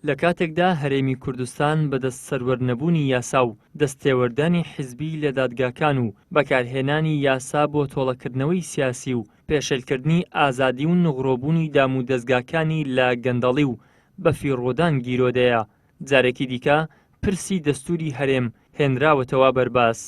لە کاتێکدا هەرێمی کوردستان بەدەست سەروەرنەبوونی یاسا و دەستێوەردانی حیزبی لە دادگاکان و بەکارهێنانی یاسا بۆ تۆڵەکردنەوەی سیاسی و پێشێلکردنی ئازادی و نغڕۆبوونی دام و دەستگاکانی لە گەندەڵی و بەفیڕۆدان گیرۆدەیە. جارێکی دیکە پرسی دەستوری هەرێم هێنراوەتەوە بەرباس.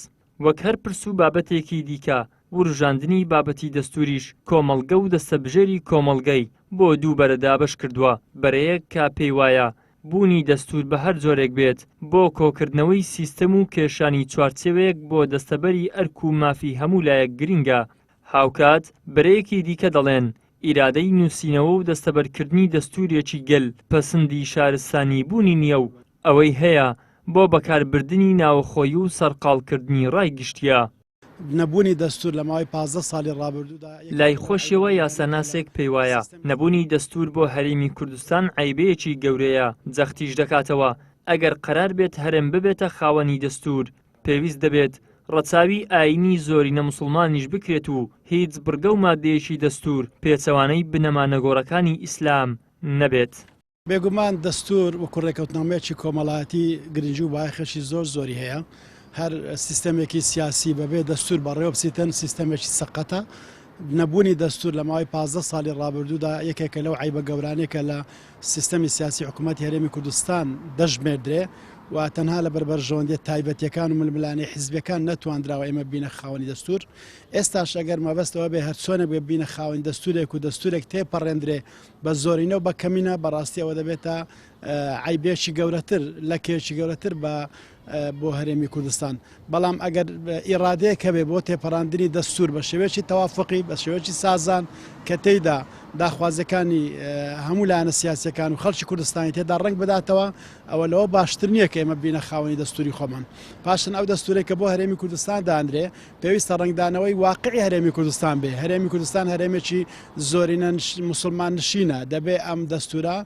وەک هەر پرس و بابەتێکی دیکە وروژاندنی بابەتی دەستوریش کۆمەڵگە و دەستەبژێری کۆمەڵگەی بۆ دوو بەرەدا بەش کردووە. بەرەیەک کا پێی وایە بوونی دەستور بە هەر جۆرێک بێت بۆ کۆکردنەوەی سیستەم و کێشانی چوارچێوەیەک بۆ دەستەبەری ئەرک و مافی هەموو لایەک گرنگە. هاوکات بەرەیەکی دیکە دەڵێن ئیرادەی نووسینەوە و دەستەبەرکردنی دەستورێکی گەل پەسەندی شارستانی بوونی نییە و ئەوەی هەیە بۆ بەکاربردنی ناوخۆیی و سەرقاڵکردنی ڕای گشتیە. نەبوونی دەستور لە ماوەی 15 ساڵی ڕابردوودا لای خۆشیەوە یاساناسێک پێی وایە نەبوونی دەستور بۆ هەرێمی کوردستان عیبەیەکی گەورەیە. جەختیش دەکاتەوە ئەگەر قەرار بێت هەرێم ببێتە خاوەنی دەستور پێویست دەبێت ڕەچاوی ئاینی زۆرینە موسڵمانیش بکرێت و هیچ بڕگە و مادەیەکی دەستور پێچەوانەی بنەمانە گۆڕەکانی ئیسلام نەبێت. بێگومان دەستور وەکو ڕێکەوتنامەیەکی کۆمەڵایەتی گرنگی و بایەخێکی زۆری هەیە. هەر سیستەمێکی سیاسی بەبێ دەستور بەڕێوە بچیتن سیستەمێکی سەقەتە. نەبوونی دەستور لە ماوەی 15 ساڵی ڕابردوودا یەکێکە لەو عیبە گەورانێکە لە سیستەمی سیاسی حکوومەتی هەرێمی کوردستان دەژمێردرێ و تەنها لە بەربەرژەوەندێت تایبەتیەکان و ململانی حیزبەکان نەتواندراوە ئێمە بینە خاوەنی دەستور. ئێستاش ئەگەر مەبەستەوە بێ هەر چۆنێک بێ بینە خاوەنی دەستورێک و دەستورێک تێپەڕێندرێ بە زۆرینە و بە کەمینە بەڕاستی ئەوە دەبێتە عیبێکی گەورەتر لە کێشی گەورەتر بۆ هەرێمی کوردستان. بەڵام ئەگەر ئیرادەیەکە بێ بۆ تێپەڕاندنی دەستور بە شێوەیەکی تەوافقی بە شێوەیەکی سازان کە تێیدا داخوازەکانی هەموو لایەنە سیاسیەکان و خەڵکی کوردستانی تێدا ڕنگ بداتەوە ئەوە لەوە باشتر نییە کە ئێمە بینە خاوەنی دەستوری خۆمان. پاشن ئەو دەستورێکە بۆ هەرێمی کوردستان دانرێ پێویستە ڕنگدانەوەی واقعی هەرێمی کوردستان بێ. هەرێمی کوردستان هەرێمێکی زۆرینە مسلمان نشینە دەبێ ئەم دەستورە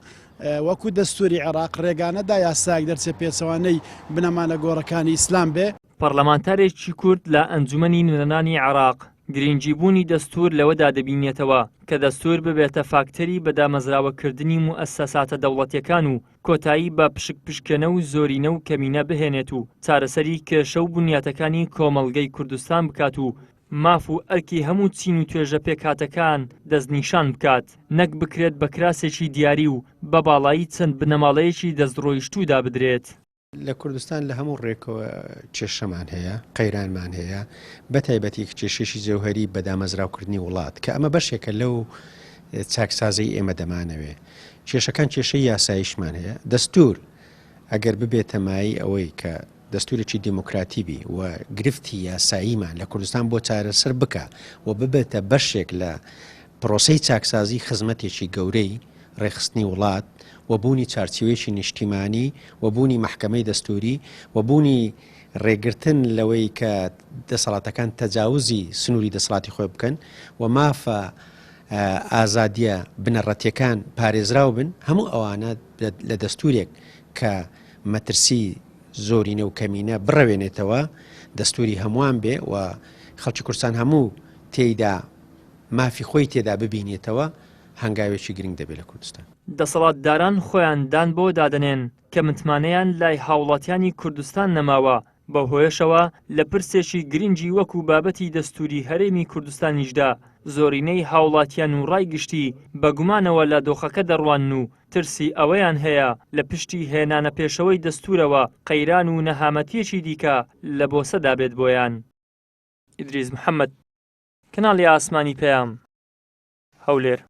وەکو دەستوری عێراق ڕێگانەدا یاساک دەرچێ پێچەوانەی بنەمانە گۆڕەکانی ئیسلام بێ. پەرلەمانتارێکی کورد لە ئەنجومەنی نوێنەرانی عێراق گرنگیبوونی دەستور لەوەدا دەبینێتەوە کە دەستور ببێتە فاکتەری بەدامەزراوەکردنی موئەسسەساتە دەوڵەتیەکان و کۆتایی بە پشکپشکێنە و زۆرینە و کەمینە بهێنێت و چارەسەری کێشە و بنیاتەکانی کۆمەڵگەی کوردستان بکات و ماف و ئەرکی هەموو چین و توێژە پێکهاتەکان دەستنیشان بکات نەک بکرێت بە کراسێکی دیاری و بە باڵایی چەند بنەماڵەیەکی دەستڕۆیشتوودا بدرێت. لە کوردستان لە هەموو ڕێکەوە کێشەمان هەیە قەیرانمان هەیە بە تایبەتی کێشێشی جەوهەری بەدامەزراوکردنی وڵات کە ئەمە بەشێکە لەو چاکسازی ئێمە دەمانەوێ. کێشەکان کێشەی یاساییشمان هەیە. دەستور ئەگەر ببێتە مای ئەوەی کە دەستورێکی دیموکراتیبی و گرفتی یاساییمان لە کوردستان بۆ چارەسەر بکە و ببێتە بەشێک لە پرۆسەی چاکسازی خزمەتێکی گەورەی ڕێخستنی وڵات و بوونی چارچێوێکی نیشتیمانی و بوونی محکەمەی دەستوری و بوونی ڕێگرتن لەوەی کە دەسەڵاتەکان تەجاوزی سنووری دەسەڵاتی خۆی بکەن و مافە ئازادیە بنەڕەتیەکان پارێزراو بن. هەموو ئەوانە لە دەستورێک کە مەترسی زۆرینە و کەمینە بڕەوێنێتەوە دەستوری هەمووان بێ و خەڵکی کوردستان هەموو تێیدا مافی خۆی تێدا ببینێتەوە هەنگاوێکی گرنگ دەبێت لە کوردستان. دەسەڵاتداران خۆیان دان بۆ دادنێن کە متمانەیان لای هاوڵاتیانی کوردستان نەماوە. بە هۆیشەوە لە پرسێکی گرنگی وەکو بابەتی دەستوری هەرێمی کوردستانیشدا زۆرینەی هاوڵاتیان و ڕای گشتی بەگومانەوە لە دۆخەکە دەڕوان و ترسی ئەوەیان هەیە لە پشتی هێنانە پێشەوەی دەستورەوە قەیران و نەهامەتیەکی دیکە لە بۆسەدا بێت بۆیان. ئیدریس محەممەد، کەناڵی ئاسمانی پەیام، هەولێر.